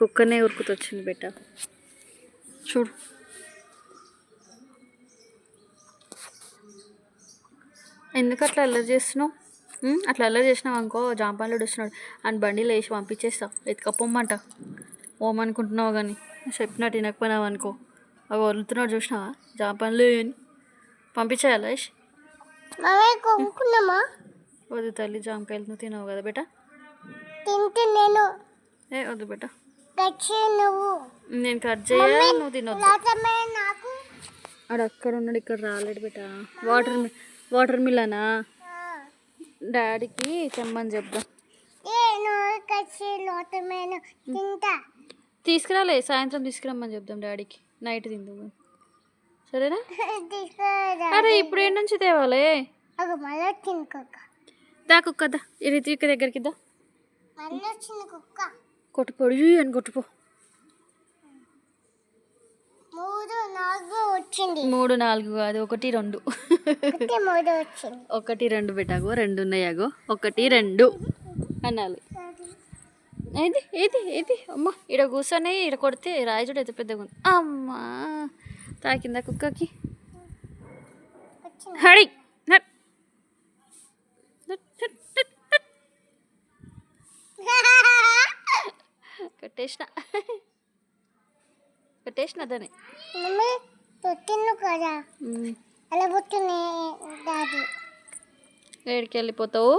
కుక్కనే ఉరుకుతొచ్చింది బెట్ట. చూడు ఎందుకు అట్లా అల్లరి చేస్తున్నావు? అట్లా అల్లరి చేసినావు అనుకో జాంపాన్లుడు వస్తున్నాడు అని బండిలో వేసి పంపించేస్తా, ఎత్తుకపోమ్మంట. ఓమనుకుంటున్నావు కానీ చెప్పినట్టు వినకపోయినావు అనుకో అవి వదులుతున్నాడు చూసినావా జాంపాన్లు అని పంపించేయాలా వేసి. వద్దు తల్లి, జామకాయలు నువ్వు తినవు కదా బేట. ఏ వద్దు బేట, నేను కట్ చేయ, నువ్వు తినొద్దు. ఆడు అక్కడ ఉన్నాడు, ఇక్కడ రాలేడు బేట. వాటర్ మిలనా డాడీకి తెమ్మని చెప్దాం. తీసుకురాలే, సాయంత్రం తీసుకురమ్మని చెప్దాం డాడీకి, నైట్ తిందాం సరేనా? అరే ఇప్పుడు ఏడు నుంచి తేవాలి దా కుక్క దా, రిత్విక దగ్గరికి దా. కొట్టుపోడు అని కొట్టుపో. 3 4 కాదు 1 2. 1 2 బెటాగో 2 ఉన్నాయాగో 1 2 అనాలి. ఏది ఏది ఏది అమ్మ ఇక్కడ కూర్చొని ఇక్కడ కొడితే రాయచుడు అయితే పెద్దగా ఉంది. అమ్మా తాకిందా కుక్కకి? హడి కట్టేసిన దాన్ని. ఏడికి వెళ్ళిపోతావు?